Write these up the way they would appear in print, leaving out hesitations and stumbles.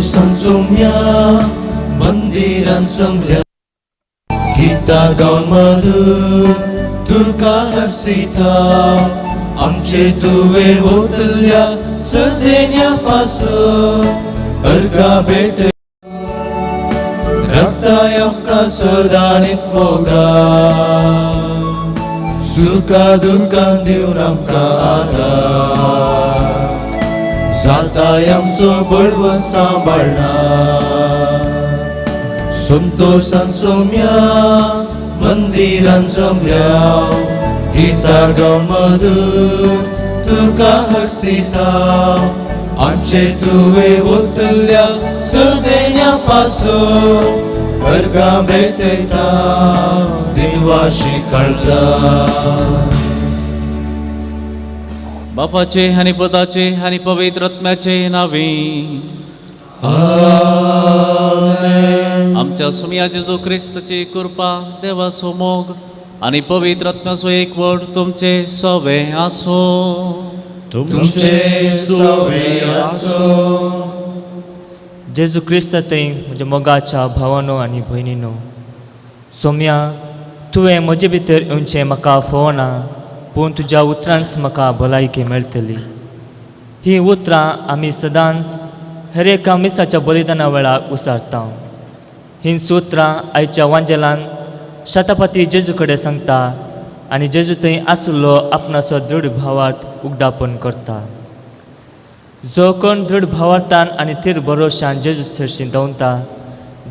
संसुम्या मंदिरान जमल्या गीता गाऊन मधुर तुका हर्षिता आमचे तुवे ओतल्या सदेण्यापासून अर्गा भेट रक्ताय आमकां सदा नित्मोगा सुखा दुःखान दिवन आमकां आधार जाताय आमचो बळवंत सांबाळणार संतोषान सौम्या मंदिरान जमल्या गीता गाऊन मधुर तुका हर्षिता आमचे तुवे ओतल्या सदेण्यापासून अर्गा भेटयता दिनवाशी काळजा बापाचे आणि पुताचे आणि पवित्र आत्म्याचे नावे आमेन. आमच्या सुमिया जेजू ख्रिस्ताची कृपा देवाचो मोग आणि पवित्र आत्म्याचो एकवट तुमचे सवे आसो तुमचे सवे आसो. जेजू ख्रिस्त थंय म्हज्या मोगाच्या भावानो आनी भयणीनो सोम्या तुवें म्हजे भितर येवचें म्हाका फोवना पूण तुज्या उतरांच म्हाका भलायकी मेळटली. ही उतरां आमी सदांच हेर एका मिसाच्या बलिदाना वेळार उसारता. ही सुत्रां आयच्या वांजेलान शतापती जेजू कडेन सांगता आनी जेजू थंय आसलो आपणाचो दृढ भावार्थ उगडापण करता. जो कोण दृढ भावार्थान आनी थीर भरोशान जेजू सरशी धांवता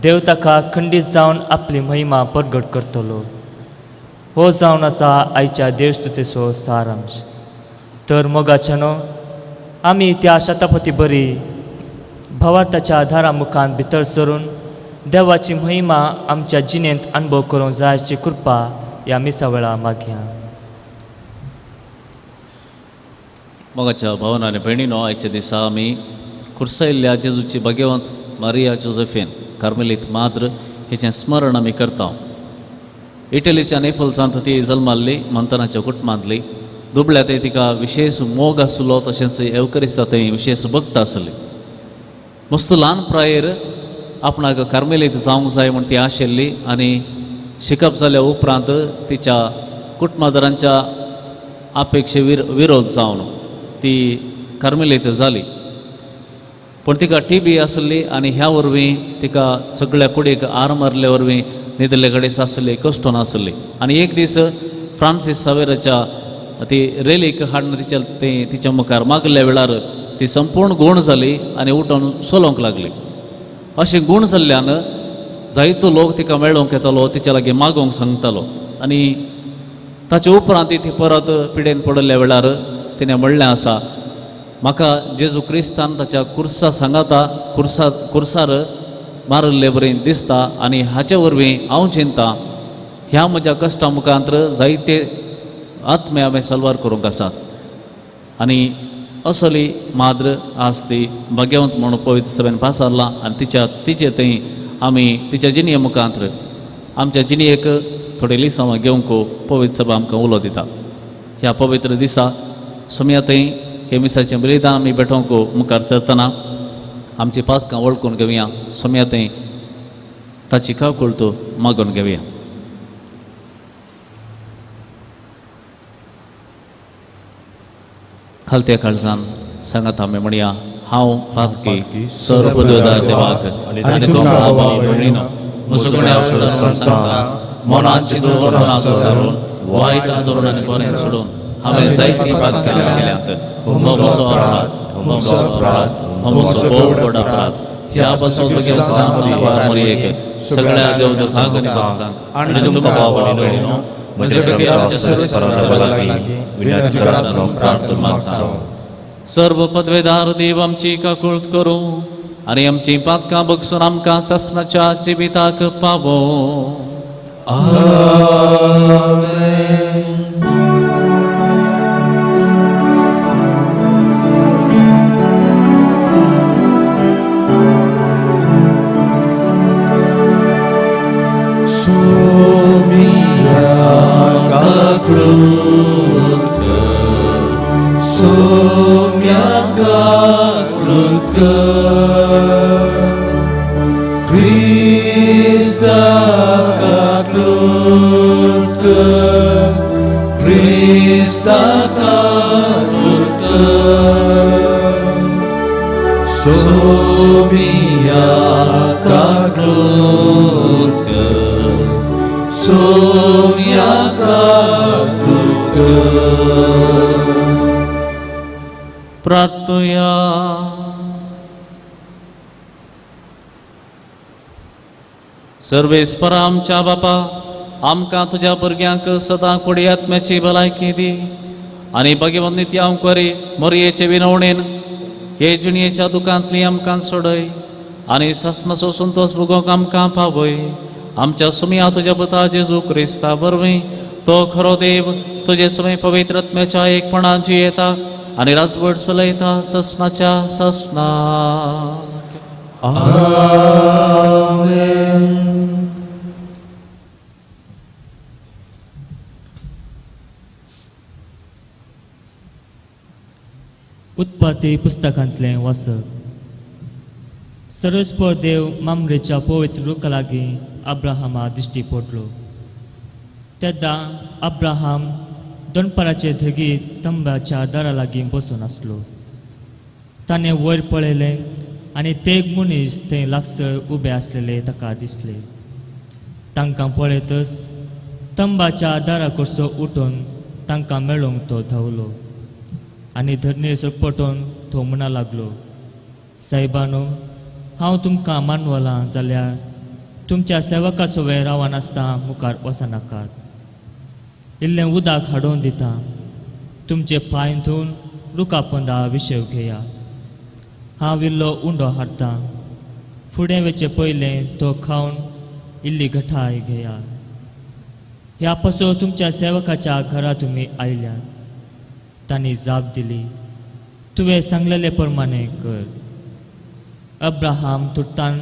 देव ताका खंडीत जावन आपली महिमा परगट करतलो. हो जावन आसा आयच्या देवस्तुतेचो सारांश. तर मोगाच्यानो आमी त्या शतापती बरी भावार्थाच्या आधारा मुखान भितर सरून देवाची महिमा आमच्या जिणेंत अनुभव करूंक जायची कृपा ह्या मिसा वेळा मागया. मोगाच्या भावांनो आनी भयणीनो आयच्या दिसा आमी खुर्सायिल्ल्या जेजूची भाग्यवंत मारिया जोसेफीन कार्मेलीत माद्र हेचें स्मरण आमी करता. इटलीच्या नेफल्सांत ती जल्माल्ली मंथनाच्या कुटुंबांतली दुबळ्या ते तिका विशेष मोग आसलो तशेंच एवकरिस्ता थंय विशेष भक्त आसली. मस्त ल्हान प्रायेर आपणाक कार्मेलीत जावंक जाय म्हण ती आशिल्ली आनी शिकप जाल्या उपरांत तिच्या कुटुंबादारांच्या अपेक्षे विरोध जावन ती कार्मेलीत जाली. पण तिका TB आसली आनी ह्या वरवीं तिका सगळ्या कुडीक आर मारले वरवीं न्हिदले कडेन आसली कश्ट नासली. आनी एक दीस फ्रांसीस सावेराच्या ती रेलीक हाडून तिच्या मुखार मागल्या वेळार ती संपूर्ण गूण जाली आनी उठून सोलोवंक लागली. अशें गूण जाल्ल्यान जायतो लोक तिका मेळोवंक येतालो तिच्या लागीं मागोवंक सांगतालो. आनी ताचे उपरांत ती परत पिडेन पडल्या वेळार तिणें म्हणलें आसा म्हाका जेजू क्रिस्तान ताच्या कुर्सा सांगाता कुर्सार मारल्ले बरें दिसता आनी हाचे वरवीं हांव चिंता ह्या म्हज्या कश्टा मुखांतर जायते आत्मे हांवें सलवार करूंक आसात. आनी असली माद्र आज ती भाग्यवंत म्हणून पवित्र सभेन पासारला आनी तिचे थंय आमी तिच्या जिणये मुखांतर आमच्या जिणयेक थोडे लिसांवां घेवंक पवित्र सभा आमकां उलो दिता. ह्या पवित्र दिसा सोम्या थंय हे मिसाचें बलिदान आमी भेटोवंक मुखार सरतना आमची पातकां वळखून घेवया. सोम्या थंय ताची काकुळतो मागून घेवया. खालत्या काळजान सांगात आमी म्हणया हांव पातकी सर्व पदवेदार देवाक आनी तुमकां भाव भयणीनो म्हजो मनांत चिंतून वर्णना करून वायट आंदोलनांनी बरें सोडून हांवें जायती पातकां केल्यात. हो म्हजो अपराध, हो म्हजो अपराध, हो म्हजो व्हड अपराध. ह्या पासून एक सगळ्या देवदूतांक आनी भक्तांक आनी तुमकां भाव भयणीनो म्हजे खातीर विनंती करात म्हणून प्रार्थना मागता. सर्व पदवेदार देव आमची काकुळट करूं आनी आमची पातकां बगसून आमकां ससनाच्या जिविताक पावो. आमेन. Soumya Kaklutker Kristaka lutka Somia kaklutka Somia kaklutka प्रार्थया. सर्वेस्परा आमच्या बापा, आमकां तुझ्या भुरग्यांक सदां कोडी आत्म्याची भलायकी दी आनी भगवंत नित्य आमकारी मोरयेचे विनवणेन हे जिणयेच्या दुखांतली आमकां सोडय आनी सस्मसो संतोष भोगोवंक आमकां पावय. आमच्या सुमया तुज्या पुता जेजू क्रिस्ता वरवीं तो खरो देव तुजे सुमे पवित्र आत्म्याच्या एकपणान जियेता आनी राजवट चलयता सस्नाच्या सस्ना. Amen. उत्पत्ती पुस्तकांतलें वाचप. सर्वस्पर देव मामरेच्या पवित्र रुखा लागीं अब्राहमा दिश्टी पडलो. तेद्दा अब्राहम दोनपराचे धगीत तंब्याच्या दारा लागीं बसून आसलो. ताणें वयर पळयलें आनी ते मनीस थंय लागसर उबे आसलेले ताका दिसले. तांकां पळयतच तंबाच्या दारा कडसो उठून तांकां मेळोवंक तो धांवलो आनी धरणेर सरपटून तो म्हणा लागलो, सायबानो, हांव तुमकां मानवलां जाल्यार तुमच्या सेवका सोवे रावान आसता मुखार वचनाकात. इल्लें उदक हाडून दिता, तुमचे पांय धुवन रुखा पोंदा विशेव घेया. हांव इल्लो उंडो हाडटा, फुडें वेचे पयलें तो खावन इल्ली घटाय घेया. ह्या पासो तुमच्या सेवकाच्या घरा तुमी आयल्यात. तांणी जाप दिली, तुवें सांगलेले प्रमाणे कर. अब्राहम तुर्तान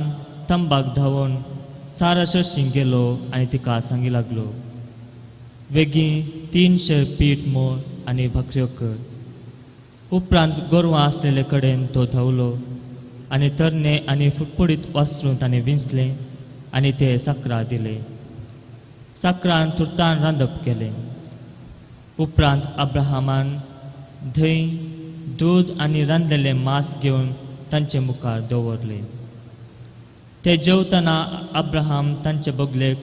तंबाक धांवून सारा शर्शीं गेलो आनी तिका सांगी लागलो, वेगीं 300 पीठ मोळ आनी भाकऱ्यो कर. उपरांत गोरवां आसलेले कडेन तो धांवलो आनी तरणे आनी फुटफुडीत वासरूं ताणें विंचलें आनी ते साकरा दिले. साकरान तुर्तान रांदप केलें. उपरांत अब्राहमान धंय, दूद आनी रांदलेलें मांस घेवन तांचे मुखार दवरलें. ते जेवतना अब्राहम तांचे बगलेक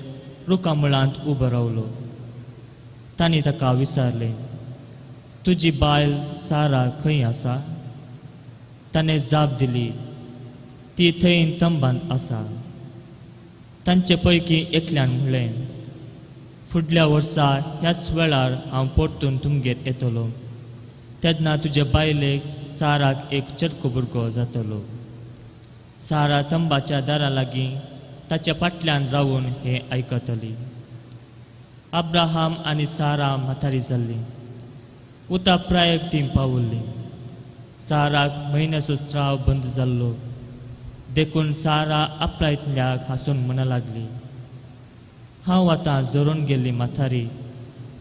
रुखा मुळांत उबो रावलो. तांणी ताका विचारलें, तुजी बायल सारा खंय आसा? ताणें जाप दिली, ती थंय तंबांत आसा. तांचे पैकी एकल्यान म्हणलें, फुडल्या वर्सा ह्याच वेळार हांव परतून तुमगेर येतलो. तेन्ना तुजे बायलेक साराक एक चरको भुरगो जातलो. सारा तंबाच्या दारा लागीं ताच्या फाटल्यान रावून हें आयकतली. अब्राहम आनी सारा म्हातारी जाल्लीं. उता प्रायेक तीं पावुल्लीं. साराक म्हयन्याचो स्राव बंद जाल्लो देखून सारा आपणायतल्याक हांसून म्हणा लागली, हांव आतां जोरून गेल्ली म्हातारी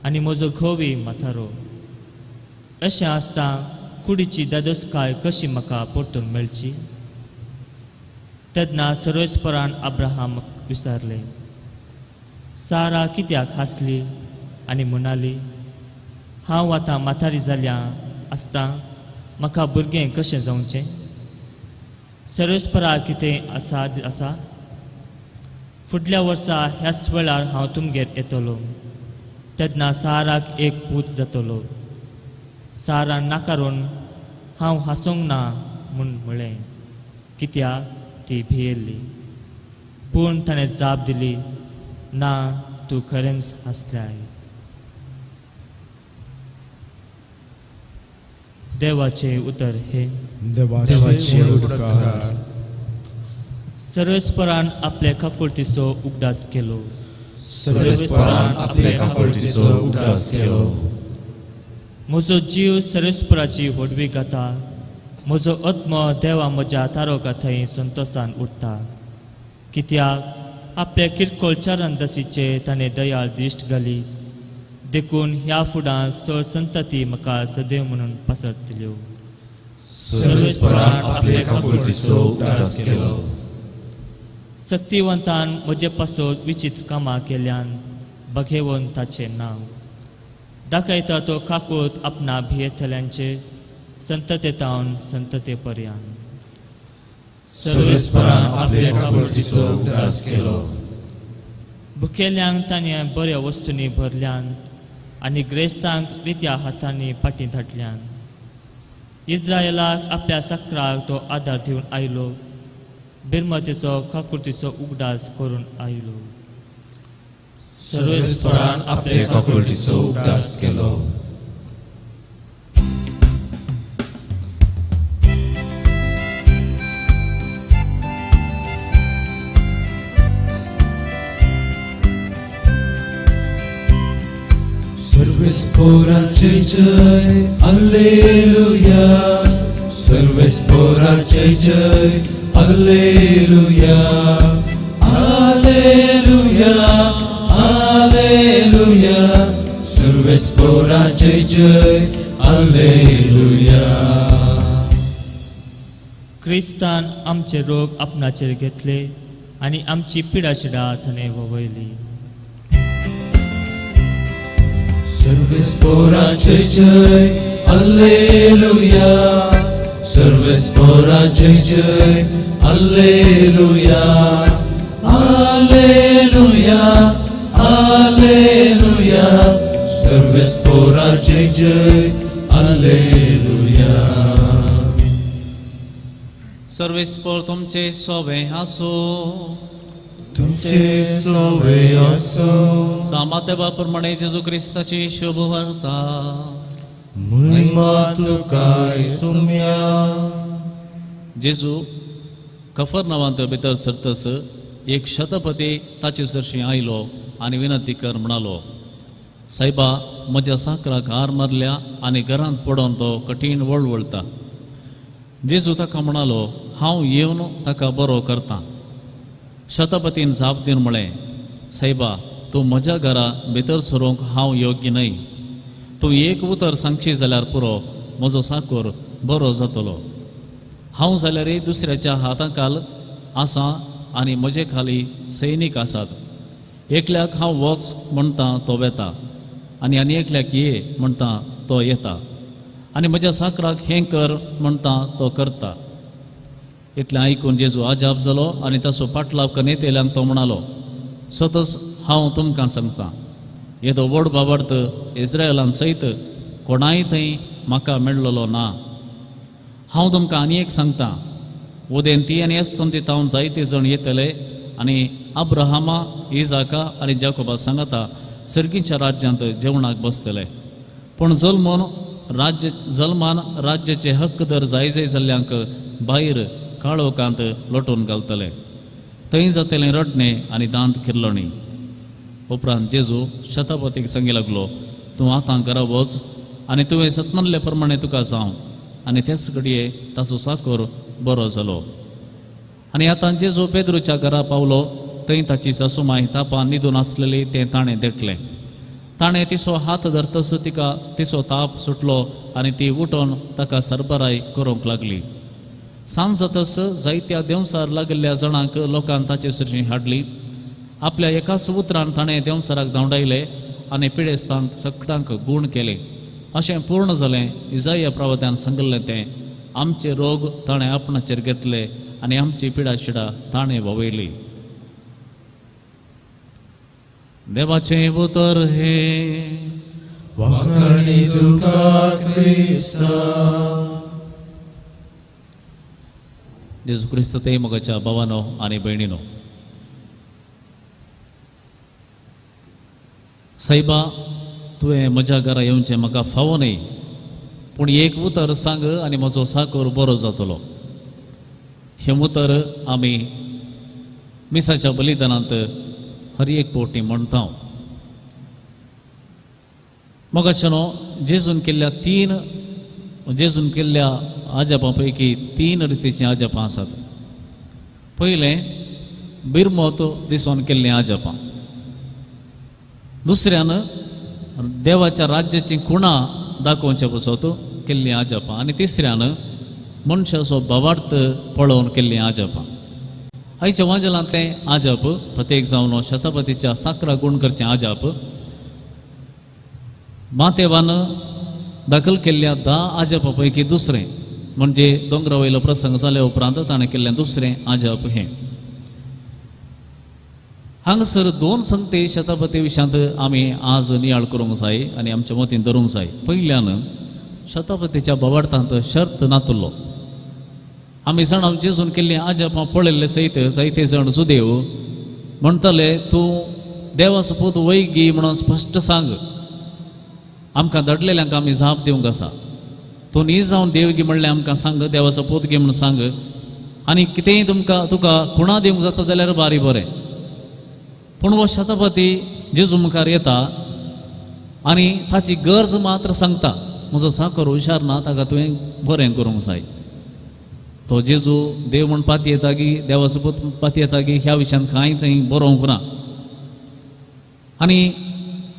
आनी म्हजो घोवी म्हातारो. अशें आसता कुडीची दादोसकाय कशी म्हाका परतून मेळची? तेन्ना सर्वेस्परान अब्राहमाक विचारलें. सारा कित्याक हांसली आनी म्हणाली, हांव आतां म्हातारी जाल्या आसता म्हाका भुरगें कशें जावचें? सर्वेस्परा कितें आसा? फुडल्या वर्सा ह्याच वेळार हांव तुमगेर येतलो. तेन्ना साराक एक पूत जातलो. सारा नाकारून हांव हांसूंक ना म्हूण म्हळें, कित्याक ती भियेल्ली. पूण ताणें जाप दिली, ना, तूं खरेंच हांसल्याय. देवाचे उतर हे. देवाचे उडकार. सर्वेस्परान आपले काकुळतीचो उगडास केलो. सर्वेस्परान आपले काकुळतीचो उगडास केलो. म्हजो जीव सर्वेस्पराची व्हडवी गाता. म्हजो आत्मो देवा म्हज्या तारोका थंय संतोशान उरता. कित्याक आपल्या किरकोळ चारांदसीचे ताणें दयाळ दिश्ट घाली. देखून ह्या फुडां चड संतती म्हाका सदैव म्हणून पासरतल्यो. सर्वेस्परान आपले काकुळतीचो उगडास केलो. शक्तिवंतान म्हजे पासत विचित्र कामां केल्यान भगेवन ताचें नांव. दाखयता तो काकूत आपणा भियेतल्यांचे संततेतावन संततेपर्यंत सर्वेस्परान आपल्या काकुळतीचो उगडास केलो. भुकेल्यांक ताणें बऱ्या वस्तूंनी भरल्यान आनी ग्रेस्तांक रित्या हातांनी पाटी धाडल्यान. इस्रायलाक आपल्या साकराक तो आदार दिवन आयलो. बिरमतेचो काकुळतीचो उगडास करून आयलो. सर्वेस्परान आपल्या काकुळतीचो उगडास केलो. सर्वेस्पराचे जय हालेलुया. सर्वेस्पराचे जय हालेलुया. हालेलुया. हालेलुया. सर्वेस्पराचे जय हालेलुया. क्रिस्तान आमचे रोग आपणाचेर घेतले आनी आमची पिडाशिडा ताणें ववयली. सर्वेस्पराचे जय हालेलुया. सर्वेस्पराचे जय हालेलुया. हालेलुया. हालेलुया. सर्वेस्पराचे जय हालेलुया. सर्वेस्पर तुमचे सोवे आसो. तुमचे सोवे असो. सामात्या प्रमाणे जेजू क्रिस्ताची शुभ वार्ता. महिमा तुकाय सुम्या. जेजू कफरनावांत भितर सरतस एक शतपती ताचे सरशी आयलो आनी विनंती कर म्हणालो. सायबा, म्हज्या साकराक हार मारल्या आनी घरांत पडोवन तो कठीण वळवळटा. जेजू ताका म्हणालो, हांव येवन ताका बरो करतां. शतपतीन जाप दिवन म्हळें, सायबा, तूं म्हज्या घरा भितर सरूंक हांव योग्य न्हय. तूं एक उतर सांगशी जाल्यार पुरो, म्हजो साकोर बरो जातलो. हांव जाल्यार दुसऱ्याच्या हातांखाल आसां आनी म्हजे खाली सैनीक आसात. एकल्याक हांव वच म्हणटा तो वेता आनी आनी एकल्याक ये म्हणटा तो येता आनी म्हज्या साकराक हें कर म्हणटा तो करता. इतलें आयकून जेजू आजाप जालो आनी ताचो पाटलाव करीत येयल्यांक तो म्हणालो, सतस हांव तुमकां सांगतां, येदो व्हड बाबर्थ इस्रायलांत सयत कोणाय थंय म्हाका मेळ्ळलो ना. हांव तुमकां आनी एक सांगतां, उदेन ती आनी अस्तंती तावन जायते जण येतले आनी अब्राहमा, इजाका आनी जाकोबा सांगता सर्गीच्या राज्यांत जेवणाक बसतले. पूण जल्मान राज्याचे हक्कदार जाय जाल्ल्यांक भायर काळोखांत लोटून घालतले. थंय जातलें रडणें आनी दांत किर्लोणी. उपरांत जेजू शतपतीक सांगी लागलो, तूं आतां घरा वच आनी तुवें सतमल्ले प्रमाणे तुका जावं. आनी तेच घडये ताचो साकोर बरो जालो. आनी आतां जेजू पेद्रूच्या घरा पावलो. थंय ताची सासूमाय तापान न्हिदून आसलेली तें ताणें देखलें. ताणें तिचो हात धरतस तिका तिचो ताप सुटलो आनी ती उठोन ताका सरबराय करूंक लागली. सांज जातस जायत्या देंवसार लागिल्ल्या जाणांक लोकांन ताचे सरशी हाडली. आपल्या एकाच उतरान ताणें देंवसाराक धांवडायले आनी पिडेस्तांक सकटांक गूण केले. अशें पूर्ण जालें इजाया प्रवक्त्यान सांगिल्लें तें, आमचे रोग ताणें आपणाचेर घेतले आनी आमची पिडाशिडा ताणें ववयली. देवाचें उतर हे. वाखाणी तुका क्रिस्ता. जेजू क्रिस्त ते मोगाच्या भावानो आनी भयणीनो, सायबा, तुवें म्हज्या घरा येवचें म्हाका फावो न्हय. पूण एक उतर सांग आनी म्हजो साकोर बरो जातलो. हें उतर आमी मिसाच्या बलिदानांत हर एक पोटी म्हणटा. मोगाच्यानो, जेजून केल्ल्या आजापां पैकी 3 रितीचीं आजापां आसात. पयलें बिरमोत दिसोन केल्लीं आजापां. दुसऱ्यान देवाच्या राज्याची खुणां दाखोवचे पसत केल्लीं आजापां. आनी तिसऱ्यान मनशाचो भावार्थ पळोवन केल्लीं आजापां. आयच्या वांजलांतलें आजाप प्रत्येक जावन शतपतीच्या साकरा गूण करचें आजाप. मातेवानं दाखल केल्ल्या 10 आजापा पैकी दुसरें म्हणजे दोंगरा वयलो प्रसंग जाल्या उपरांत ताणें केल्लें दुसरें आजाप हें. हांगासर 2 संगती शतापती विशांत आमी आज नियाळ करूंक जाय आनी आमच्या मतीन धरूंक जाय. पयल्यान शतापतीच्या बोवार्थांत शर्त नातुल्लो. आमी जाणां जेजून केल्ली आजापां पळयल्ले सयत जायते जाण जुदेव म्हणटले तूं देवाचो पूत वैगी म्हणून स्पश्ट सांग, आमकां दडलेल्यांक आमी जाप दिवंक आसा. तूं न्ही जावन देवगी म्हणलें आमकां सांग, देवाचो पूत गे म्हणून सांग, आनी कितेंय तुका खुणा दिवंक जाता जाल्यार बारी बरें. पूण हो शतापती जेजू मुखार येता आनी ताची गरज मात्र सांगता. म्हजो साकर हुशार ना, ताका तुवें बरें करूंक जाय. तो जेजू देव म्हण पाती येता की देवाचो पूत पाती येता की ह्या विशयान कांय थंय बरोवंक ना. आनी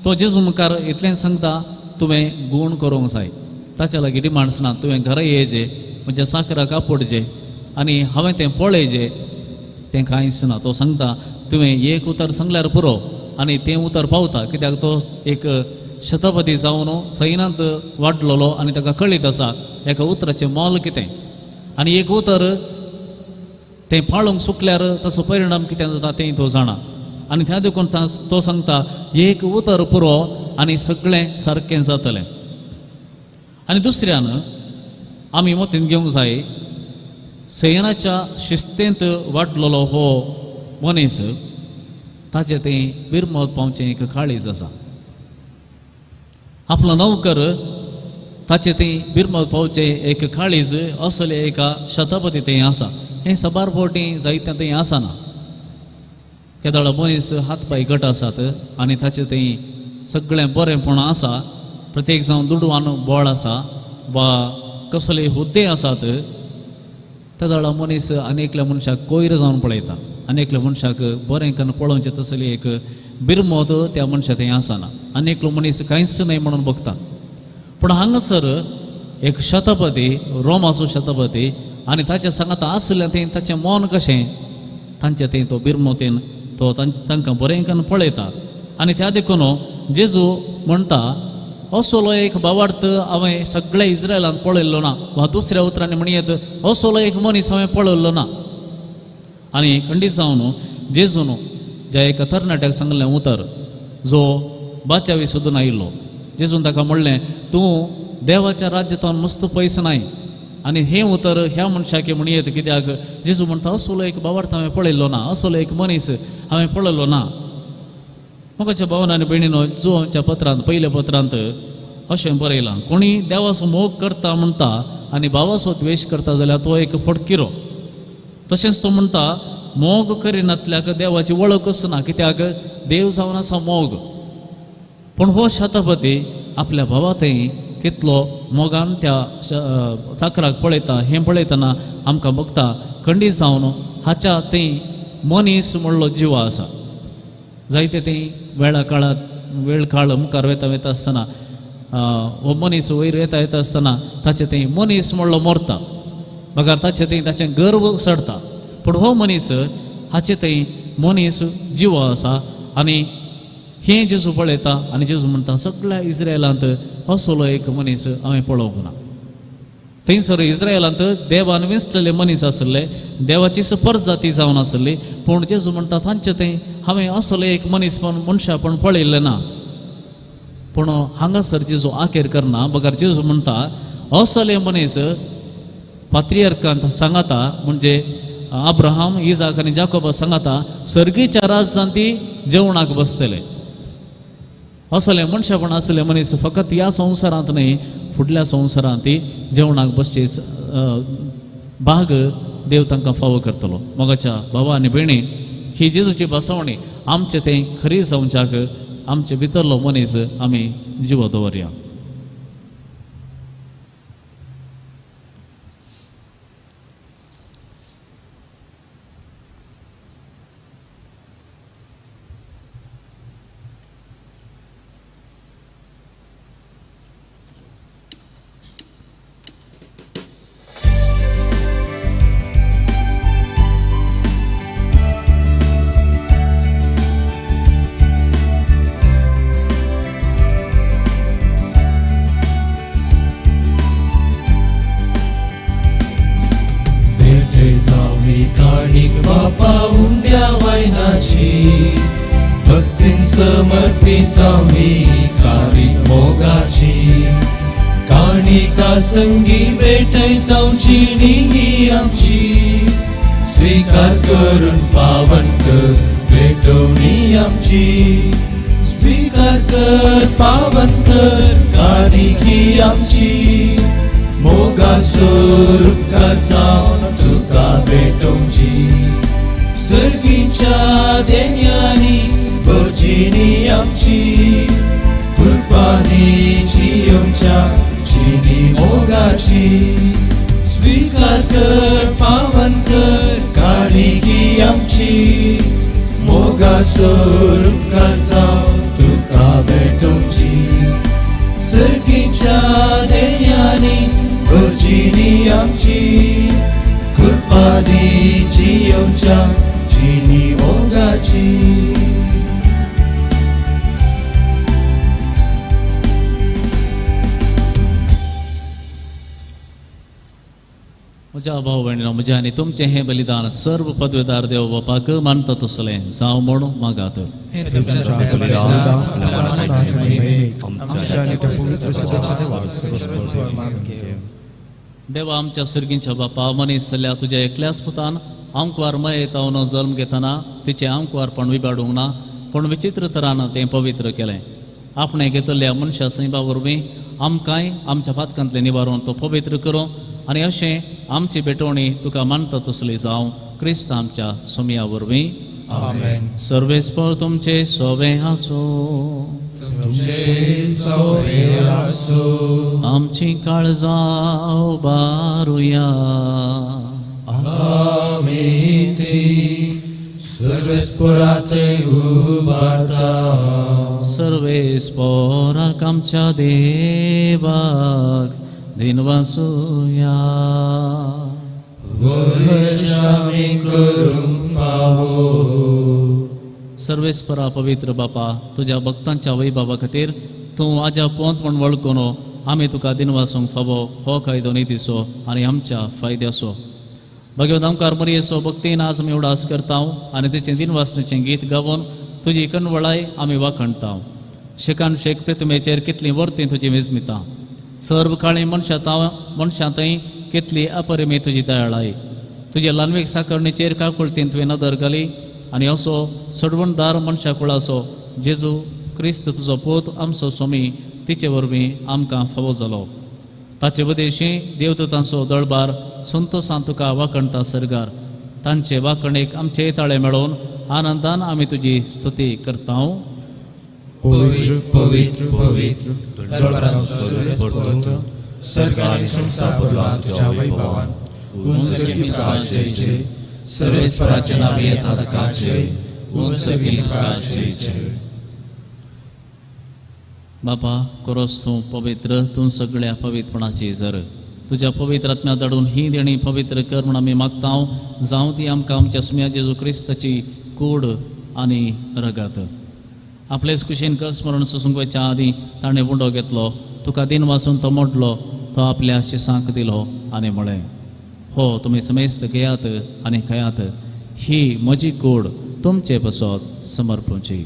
तो जेजू मुखार इतलें सांगता, तुवें गूण करूंक जाय. ताच्या लागीं डिमांड्स ना. तुवें घरा येयजे, म्हणजे साकराक आपडजे आनी हांवें तें पळयजें, तें कांयच ना. तो सांगता तुवें एक उतर सांगल्यार पुरो आनी तें उतर पावता. कित्याक तो एक शतापती जावन सैनांत वाडलेलो आनी ताका कळीत आसा एका उतराचें मोल कितें. आनी एक उतर तें पाळूंक सुकल्यार ताचो परिणाम कितें जाता तें तो जाणा. आनी त्या देखून तो सांगता एक उतर पुरो आनी सगळें सारकें जातलें. आनी दुसऱ्यान आमी मतीन घेवंक जाय, सैनाच्या शिस्तेंत वाडलेलो हो मनीस, ताचें तें बिरमत पावचें एक काळीज आसा. आपलो नौकर ताचें तें बिरमत पावचें एक काळीज असलें एका शतापती तें आसा. हें सबार फावटी जायतें तें आसना. केदोळा मनीस हात पांय घट आसात आनी ताचें तें सगळें बरेंपण आसा. प्रत्येक जावन दुडवान बोळ आसा वा कसले हुद्दे आसात. तेदोळा मनीस आनेकल्या मनशाक कोयर जावन पळयता, आनेकल्या मनशाक बरें करून पळोवचें तसली एक बिरमोद त्या मनशा थंय आसना. आनेकलो मनीस कांयच न्हय म्हणून बगता. पूण हांगासर एक शतापती, रोमाचो शतापती, आनी ताच्या सांगात आसलें तें ताचें मन कशें, तांचें तें तो बिरमोतेन तो तांकां बरें करून पळयता. आनी त्या देखून जेजू म्हणटा असोलो एक भावार्थ हांवें सगळ्या इस्रायलांत पळयल्लो ना, वा दुसऱ्या उतरांनी म्हणयत असोलो एक मनीस हांवें पळयल्लो ना. आनी खंडीत जावन जेजून ज्या एका तरणाट्याक सांगलें उतर जो बाच्यावी सोदून आयिल्लो, जेजून ताका म्हणलें तूं देवाच्या राज्यांत मस्त पयस नाय. आनी हें उतर ह्या मनशाक म्हणयत, कित्याक जेजू म्हणटा असोलो एक भावार्थ हांवें पळयल्लो ना, असोलो एक मनीस हांवें पळयल्लो ना. मोगाच्या भावान आनी भयणीनो, जो आमच्या पत्रांत पयल्या पत्रांत अशें बरयलां, कोणी देवाचो मोग करता म्हणटा आनी भावाचो द्वेश करता जाल्यार तो एक फटकिरो. तशेंच तो म्हणटा मोग करिनातल्याक देवाची वळखच ना, कित्याक देव जावन आसा मोग. पूण हो शतापती आपल्या भावा थंय कितलो मोगान त्या चाकराक पळयता. हें पळयतना आमकां बगता खंडीत जावन हाच्या थंय मनीस म्हणलो जिव आसा. जायते थंय वेळ काळ मुखार वेता आसतना हो मनीस वयर येता आसतना ताचें थंय मनीस म्हणलो मरता. बगार ताचें थंय ताचें गर्व सडटा. पूण हो मनीस हाचे थंय मनीस जिव आसा. आनी हें जेजू पळयता आनी जेजू म्हणटा सगळ्या इस्रायलांत असोलो एक मनीस हांवें पळोवंक ना. थंयसर इस्रायलांत देवान वेंचलेले मनीस आसले, देवाची परजाती जावन आसली. पूण जेजू म्हणटा तांचे थंय हांवें असोलो एक मनीस मनशा पण पळयल्लें ना. पूण हांगासर जेजू आखेर करना. बगार जेजू म्हणटा असोले मनीस पात्रियार्कांत सांगाता, म्हणजे अब्राहम, इजाक आनी जाकोबा सांगाता सर्गीच्या राजधांती जेवणाक बसतले. असले मनशा पण आसले मनीस फकत ह्या संवसारांत न्हय, फुडल्या संवसारांत जेवणाक बसचेच भाग देव तांकां फावो करतलो. मोगाच्या भावा आनी भयणी, ही जेजूची बसवणी आमचे तें खरी जावच्याक आमचे भितरलो मनीस आमी जिवो दवरया. उंड्या वैनाची भक्तीन समर्पिता मी काळी मोगाची काणिका संगी भेटैतांची ही आमची स्वीकार करून पावन कर भेटवणी आमची स्वीकार कर पावन कर काणिकी आमची मोगासोर उपकार जावन तुका भेटोवची सर्गीच्या देण्यानी भोजिनी आमची कृपादीची आमच्या चिनी मोगाची स्वीकार कर पावन कर काणिकी आमची मोगासोर उपकार जावन तुका भेटोवची सर्गीच्या देण्यानी भोजिनी आमची कृपादीची आमच्या चिनी मोगाची म्हज्या भाव भयणीनो म्हजें आनी तुमचें हें बलिदान सर्व पदवेदार देव बापाक मानता तसलें जावं म्हूण मागात. देवा आमच्या सर्गींच्या बापा मनीस जाल्ल्या तुज्या एकल्याच पुतान आमकां मयेत जावन जल्म घेतना तिचें आमकां विबाडूंक ना पूण विचित्र तरान तें पवित्र केलें. आपणें घेतल्या मनशा सैबा वरवीं आमकांय आमच्या पातकांतलें निवारून तो पवित्र करूं आनी अशें आमची भेटवणी तुका मानता तसली जावं क्रिस्त आमच्या सोमया वरवीं. आमेन. सर्वेस्पर तुमचे सोवे आसो तुमचे सोवे आसो आमची काळजां उबारुया. आमी ती सर्वेस्पराते उबारता सर्वेस्पराक आमच्या देवाक दिनवासुया. वर्षामी करूंक फावो सर्वेस्परा पवित्र बापा तुज्या भक्तांच्या वैभवा खातीर तूं आज्या पोंत म्हूण वळखून आमी तुका दिनवासूंक फावो हो कायदो नितीचो आनी आमच्या फायद्याचो. भगवंत आमकां मरयेचो भक्तीन आज आमी उडास करता आनी तेचें दिनवासणेचें गीत गावून तुजी कणवळाय आमी वाखणटा. शेकान शेक प्रितमेचेर कितलीं वर्तीं तुजी विस्मिता सर्व काळी मनशांतय कितली अपरिमी तुजी दयाळाय. तुजे ल्हानवेक साकरणेचेर काकुळतीन तुवें नदर घाली आनी असो सडवणदार मनशा कुळाचो जेजू क्रिस्त तुजो पोत आमचो स्वामी तिचे वरवीं आमकां फावो जालो. ताचे वदेशी देवदूतांचो दळबार संतोशान तुका वाखणता सरगार. तांचे वाखणेक आमचे ताळे मेळोवन आनंदान आमी तुजी स्तुती करता. पवित्र पवित्र पवित्र दरबारांत सर्वेस्पर सर्गांनी संसार भरला तुज्या वैभवान उंच तुका जय जय सर्वेस्पराचे नांव येता ताका जय उंच तुका जय जय. बापा कोरोस तूं पवित्र तूं सगळ्या पवित्रपणाची झर तुज्या पवित्र आत्म्या धाडून ही देणी पवित्र कर म्हूण आमी मागता. जावं ती आमकां आमच्या सुम्या जेजू क्रिस्ताची कूड आनी रगत. आपलेच कुशीन स्मरण सुसूंकच्या आदीं ताणें उंडो घेतलो तुका दिन वाचून तो मोडलो तो आपल्या शिसांक दिलो आनी म्हळें हो तुमी समेस्त घेयात आनी खयात ही म्हजी कूड तुमचे बसत समर्पूची.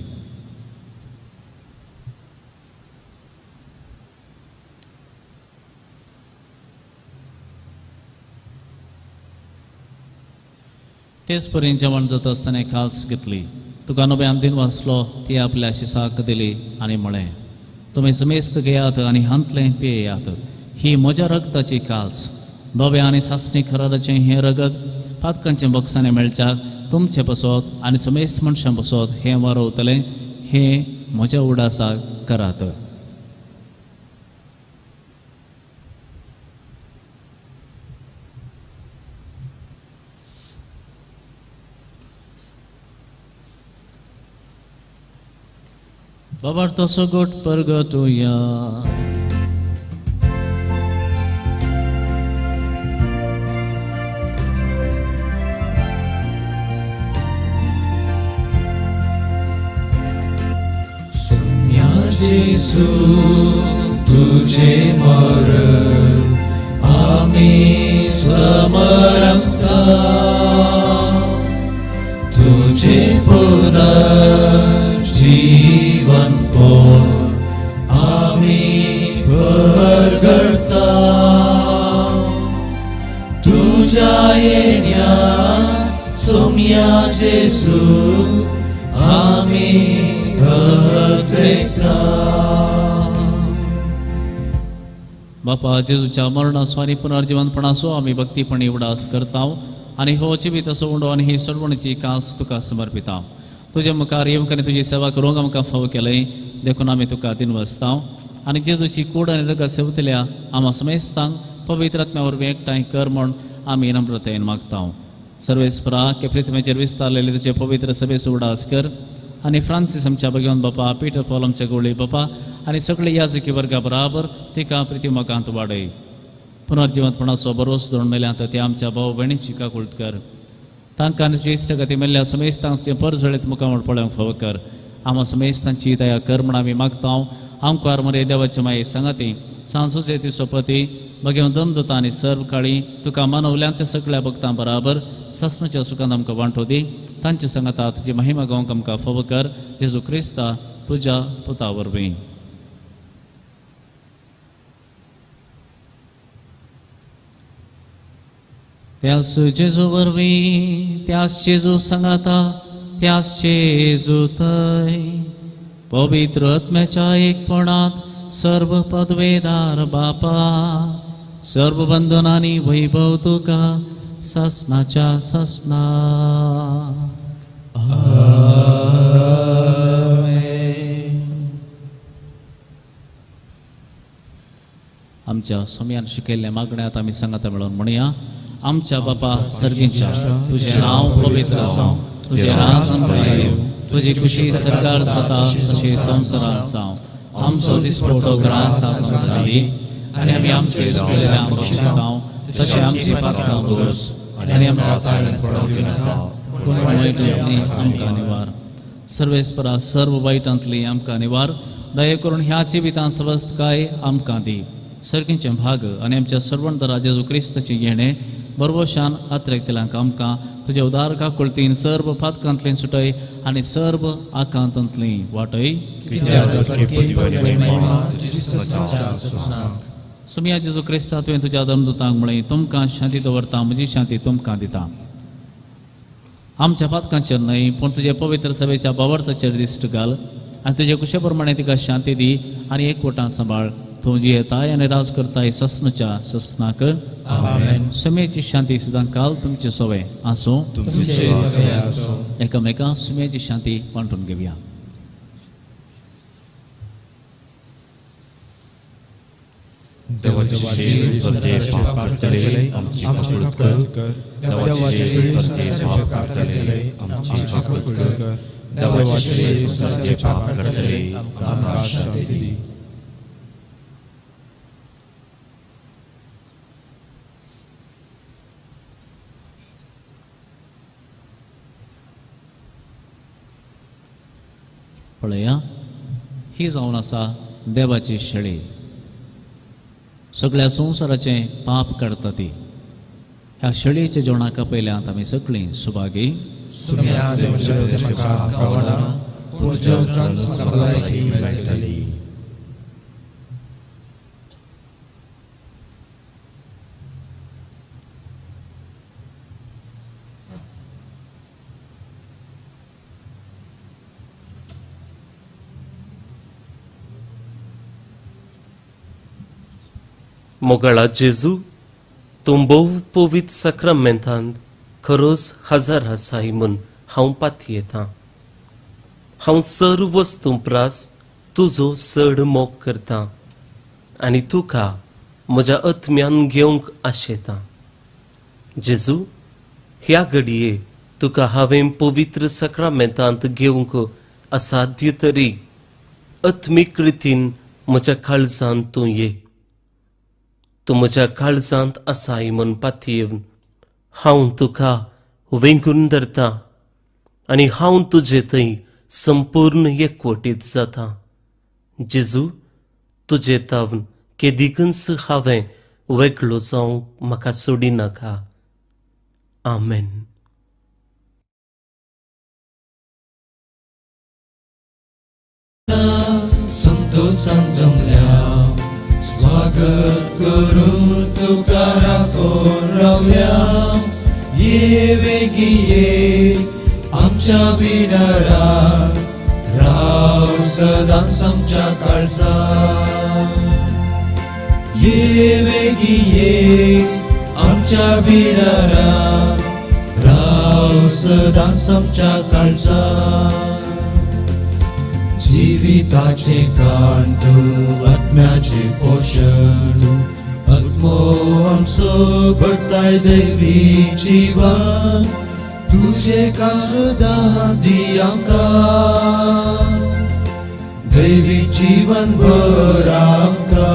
तेच परीन जेवण जाता आसतना काल्स घेतली तुका नव्यान दिन वाचलो ती आपल्या शिसाक दिली आनी म्हळें तुमी समेस्त घेयात आनी हांतलें पियेयात ही म्हज्या रगताची काल्स नवे आनी सासणी खराराचें हें रगत पातकांचें बक्षांनी मेळच्याक तुमचे बसत आनी समेस्त मनशां बसत हें वारवतलें हें म्हज्या उडासाक करात. Babar toso got pergatuya. Sumya Jesu तुझे मरण आम्ही समरमता तुझे पुनर्जीवन पोर आम्ही परगडता तुझ्या येण्यात सोम्या जेजू आम्ही भद्रेता. बापा जेजूच्या मरणासो आणि पुनर्जीवनपणासो आम्ही भक्तीपणे उडास करता आणि हो जिवीत असो उडो आणि ही सोडवणीची कास तुका समर्पिता. तुझे मुखार येवंक आनी तुजी सेवा करूंक आमकां फाव केलंय देखून आमी तुका दिनवसता आनी जेजूची कूड आनी रगत सेवतल्या आम्हा समेस्तांक पवित्र आत्म्या वरवीं एकठांय कर म्हूण आमी नम्रतेन मागता. सर्वेस्परा के पृथ्वीचेर विस्तारलेले तुजे पवित्र सभेचो उडास कर आनी फ्रांसीस आमच्या भगवान बापा, पीटर पॉल आमच्या गवळी बापा आनी सगळे याजकी वर्गा बराबर तिका प्रितिमकांत वाडय. पुनर्जीवनपणाचो बरोस धरून मेल्यांत ते आमच्या भाव भयणीची काकुळट कर. तांकां आनी तुजे इश्टगती मेल्ल्या समेस्तांक तुजें परजळीत मुखामळ पळोवंक फाव कर. आम्हा समेस्तांची दया कर म्हूण आमी मागता. आमकां मरे देवाचे माये सांगाती सांसूचे तिचो पती भगवान दमदत्ता आनी सर्व काळी तुका मानवल्यान ते सगळ्या भक्तां बराबर ससनाच्या सुखांत आमकां वांटो दी. तांचे सांगाता तुजी महिमा गावंक आमकां फाव कर. जेजू क्रिस्ता तुज्या पुता वरवीं. त्याच जेजू वरवीं त्याच जेजू सांगाता त्याच जेजू थंय पवित्र आत्म्याच्या एकपणात सर्व पदवेदार बापा सर्व बंधनांनी वैभव तुका ससनाच्या ससना. आमच्या सोम्यान शिकयल्ल्या मागण्यात आमी सांगाता मेळोन म्हणया. आमच्या बापा सर्गीच्या तुझे नाव पवित्र जावं, तुझे राज येवं, तुझी खुशी सरकार जाता तशी संवसारांत जावं. आमचो दिसपट्टो ग्रास आसूंक घाली आनी आमी आमचे चुकलेल्या आमकां तशें आमची पातकां भोस आनी आमकां ताळेंत पडोवंक नाका पूण वायटांतली आमकां निवार. सर्वेस्परा सर्व वायटांतली आमकां निवार. दये करून ह्या जिवितांत स्वस्थकाय आमकां दी. सर्गीचे भाग आनी आमच्या सर्वंतरा जेजू क्रिस्ताची घेणे बरोवशान आत्रेकतल्यांक आमकां तुजे उदार काकुळतीन सर्व पातकांतली सुटय आनी सर्व आकांतांतली वाटय. सुमिया जेजू क्रिस्ता तुवें तुज्या धर्मदूतांक म्हळें तुमकां शांती दवरता, म्हजी शांती तुमकां दिता. आमच्या पातकांचेर न्हय पूण तुजे पवित्र सभेच्या बावर्ताचेर दिश्ट घाल आनी तुजे कुशे प्रमाणे तिका शांती दी आनी एकवटां सांबाळ. तूं जी येताय आनी राज करताय ससनाच्या ससनाक. सुमेची शांती सदां काल तुमचे सवय आसूं. एकामेकां सुमेची शांती वांटून घेवया. देवाचे सर्जे पाप करतले आमची काकुळट कर. देवाचे सर्जे पाप करतले आमची काकुळट कर. देवाचे सर्जे पाप करतले आमकां शांती दी. पळया ही जावन आसा देवाची शेळी. सगळ्या संवसाराचें पाप काडटा ती. ह्या शेळयेच्या जेवणाका पयल्यांत आमी सगळीं सुभागी. मोगाळा जेजू तूं भोव पवित्र सक्रामेंतांत खरोच हजार आसाय म्हूण हांव पाती येतां. हांव सर्व वस्तू प्रास तुजो चड मोग करतां आनी तुका म्हज्या आत्म्यान घेवंक आशेतां. जेजू ह्या घडये तुका हांवें पवित्र सक्रामेंतांत घेवंक असाध्य तरी आत्मीक रितीन म्हज्या काळजांत तूं ये. तूं म्हज्या काळजांत आसाय म्हूण पाती येवन हांव तुका वेंगून धरतां आनी हांव तुजे थंय संपूर्ण एकवटीत जातां. जेजू तुजे तावन केदिकच हांवें वेगळो जावंक म्हाका सोडिनाका. आमेन. संजमल्या स्वागत करू तुका राखून रावल्या ये वेगी ये आमच्या बिडारान राव सदां आमच्या काळजात ये वेगी ये आमच्या बिडारान राव सदां आमच्या काळजात जीविताचे कांत आत्म्याचे पोषण आत्मो आमचो घडताय दैवी जीवन तुझे काम सदां दी आमकां दैवी जीवन भर आमकां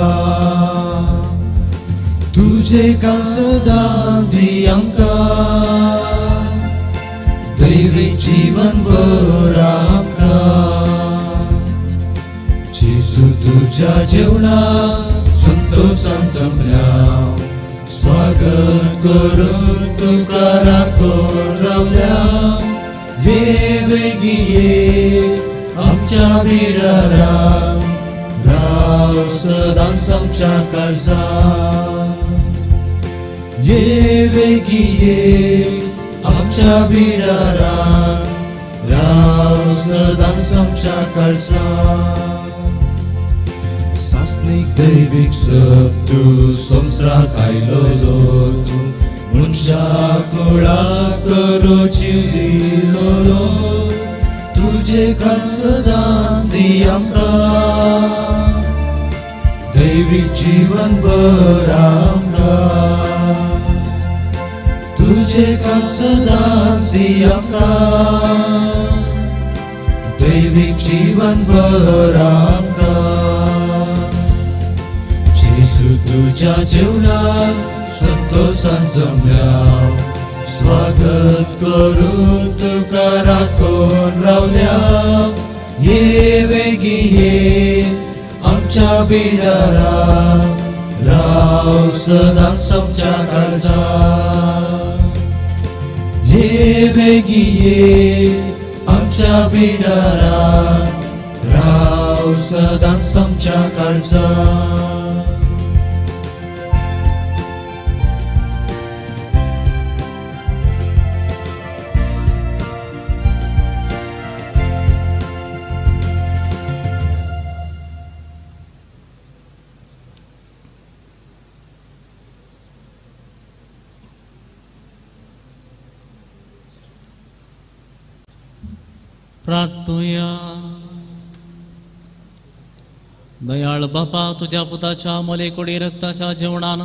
तुझे काम सदां दी आमकां दैवी जीवन भर आमकां जेजू तुझ्या जेवणात संतोषान जमल्या स्वागत करून तुका राखून रावल्या ये वेगी ये आमच्या बिडारान राव सदां आमच्या काळजात ये वेगी ये आमच्या बिडारान राव सदां आमच्या काळजात सासनिक दैविक सत्तू संवसाराक आयलोलो तू मनशा कुळाक करो जीव दिलोलो तुझे काम सदां दी आमकां दैविक जीवन भर आमकां तुझे काम सदां दी आमकां दैविक जीवन भर आमकां जेजू तुझ्या जेवणात संतोषान जमल्या स्वागत करून तुका राखून रावल्या ये वेगी ये आमच्या बिडारान राव सदां आमच्या काळजात ये वेगी ये आमच्या बिडारान राव सदां आमच्या काळजात प्रार्थूया दयाळ बापा तुझ्या पुताच्या मोलेकुडी रक्ताच्या जेवणान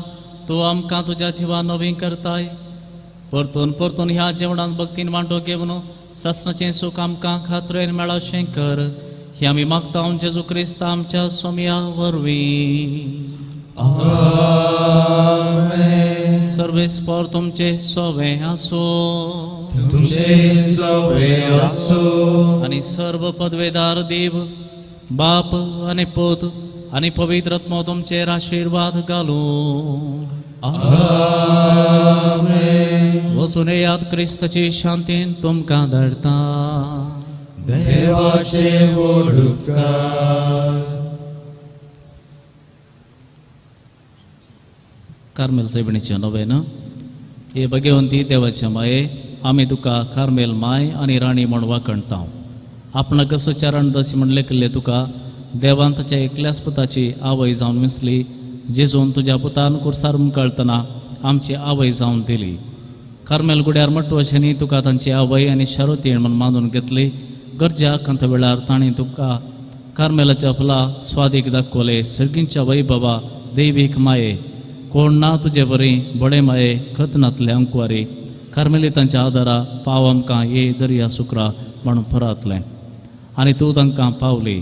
तू आमकां तुझ्या जिवान नवीन करताय परतून परतून ह्या जेवणान भक्तीन वांटो घेवन ससनाचें सूख आमकां खात्रेन मेळोचें कर हे आमी मागता जेजू क्रिस्त आमच्या सोम्या वरवीं आमेन सर्वेस्पर तुमचे सोवे आसो तुमचे सवे आसो आणि सर्व पदवेदार देव बाप आणि पोत आणि पवित्र आत्मा तुमचेर आशीर्वाद घालू आमेन वचून येयात क्रिस्ताची शांतीन तुमकां धाडटा देवाचे वडुपकार कार्मेल सेवणीचे नवेन हे भगवंती देवाचे माये आमी तुका कार्मेल माय आनी राणी म्हण वाखणता आपणाक कसो चरण दसी म्हण लेखिल्ले तुका देवान ताच्या एकल्याच पुताची आवय जावन विसली जेजून तुज्या पुतान कुर्सार मुखाळतना आमची आवय जावन दिली कार्मेल गुड्यार मट्टवशेनी तुका तांची आवय आनी शारोतीण म्हण मानून घेतली गरजा कंथ वेळार ताणें तुका कार्मेलाच्या फुला स्वादीक दाखवले सर्गींच्या वैभवा दैवीक माये कोण ना तुजे बरी बडे माये खतनातले अंकुवारी कार्मेलितांच्या आदारा पाव आमकां ये दर्या सुकरा म्हणून फरातलें आनी तूं तांकां पावली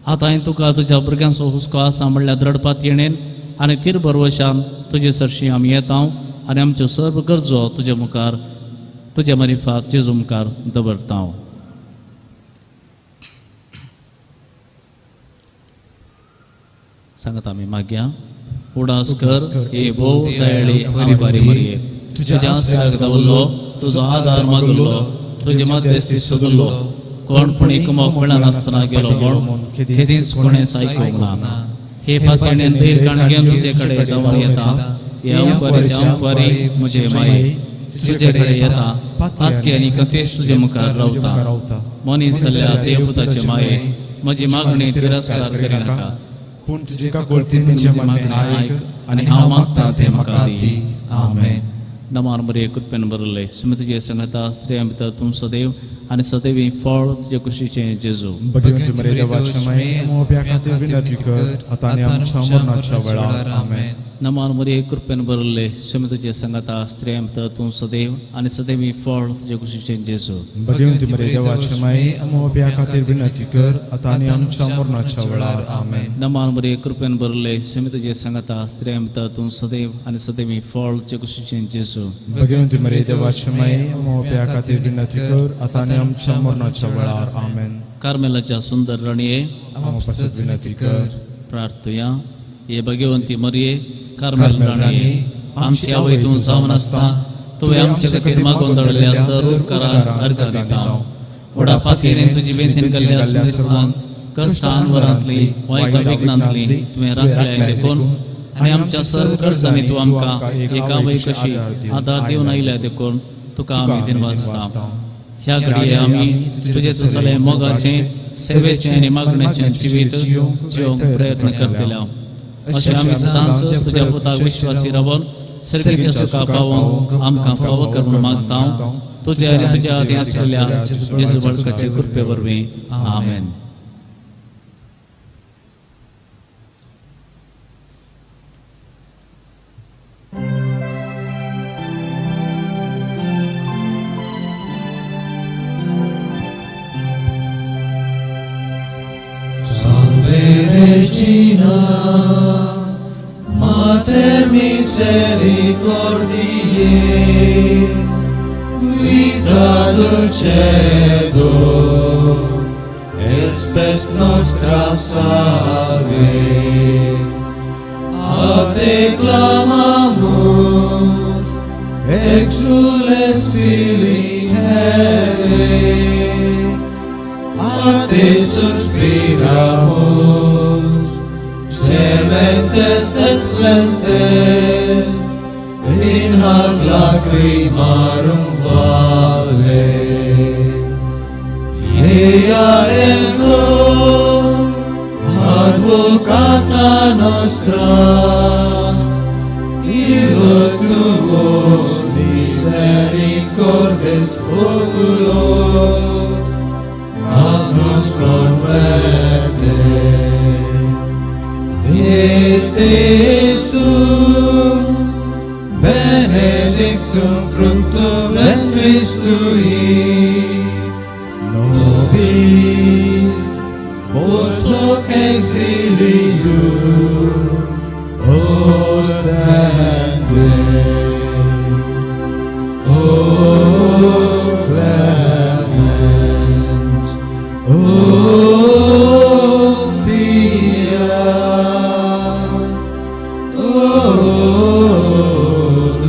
आतां हांवें तुका तुज्या भुरग्यांचो हुस्को आसा म्हणल्यार द्रडपात येणेन आनी तीर भरवशान तुजे सरशी आमी येता आनी आमच्यो सर्व गरजो तुजे मुखार तुजे मरिफात जेजू मुखार दवरता सांगता आमी मागया उडास कर हे भोव दयाळी आभारी मरिये तुज्या साग दवरलो तुजो आदार मागलो तुजे मध्यस्थी सोदलो कोण पण एकमोक मेळनासतना गेलो म्हूण केदींच कोणेंच आयकूंक ना. हे पातळी अंधेर काणग्यान तुजे कडेन धांवून येता. हे अंपारी म्हजे माये तुजे कडेन येता. पातकी आनी कथेश तुजे मुखार रावता. मनीस जाल्यार देवपुताचे माये म्हजी मागणी तिरस्कार करिनाका. पूण तुजे काकुळतीन म्हजी मागणी आयक आनी हांव मागतां तें म्हाका दी. आमेन. नमान मरे कृपेन बरले सुमी तुजे संगता स्त्रियां भितर तूं सदैव आनी सदैवी फळ तुजे कुशीचें जेजू. भगवंत मरे देवाचे माये मोप्या खातीर विनंती कर आतां आनी आमच्या मरणाच्या वेळार. आमेन. नमान मरे कृपेन बरले सुमी तुजे संगता स्त्रियां भितर तूं सदैव आनी सदैवी फळ तुजे कुशीचें जेजू. भगवंत मरे देवाचे माये मोप्या खातीर विनंती कर आतां आनी आमच्या मरणाच्या वेळार. आमेन. नमान मरे कृपेन बरले सुमी तुजे संगता स्त्रियां भितर तूं सदैव आनी सदैवी फळ तुजे कुशीचें जेजू. भगवंत मरे देवाचे माये मोप्या खातीर विनंती कर आतां आनी आमच्या मरणाच्या वेळार. आमेन. कार्मेलाच्या सुंदर राणये हांव पासत विनंती कर. प्रार्थया. हे भगवंती मरिये कार्मेल राणये आमची आवय तूं जावन आसता तुवें आमचे खातीर मागून दडलेल्या सर्व उपकारांक अर्घ दिता. व्हडा पातयेन तुजी बेंतीन केल्ल्या दिसतांक कश्टान वरांतली वायट विघ्नांतली तुवें राखल्या देखून आनी आमच्या सर्व गरजांनी तूं आमकां एका आवय कशी आदार दिवन आयल्या देखून तुका आमी दिनवाजता. ह्या घडये आमी तुजे चुसले मोगाचें सेवेचें आनी मागणेचें जिवीत जिवंक प्रयत्न करतल्या. अशें आमी सदांच तुज्या पुताक विश्वासी रावन सर्गेच्या सुखा पावोवंक आमकां फावो कर म्हूण मागता. तुज्या आनी तुज्या आदी आसलेल्या जेजू बाळकाचे कृपे वरवीं. आमेन. Regina, Mater misericordiae, vita dulcedo, espes nostra salve. A te clamamus, exules filii Herae, a te suspiramus, gementes et flentes, in hac lacrimarum vale. Ea ego, advocata nostra, illos tuos misericordes oculos, ad nos converte. Et Jesum, benedictum fructum ventris tui, nobis post hoc exilium ostende. O clemens, O pia, O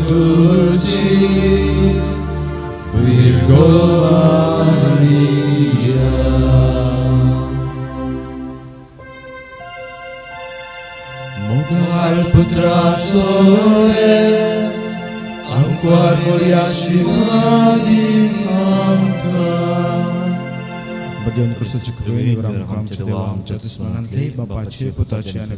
dulcis Virgo Maria. Mogal putra sole, amquar moriashi vani amka. Bagi Kristus kruini beramkam cedewa amca Tuhan nanti Bapaci, Putaci, and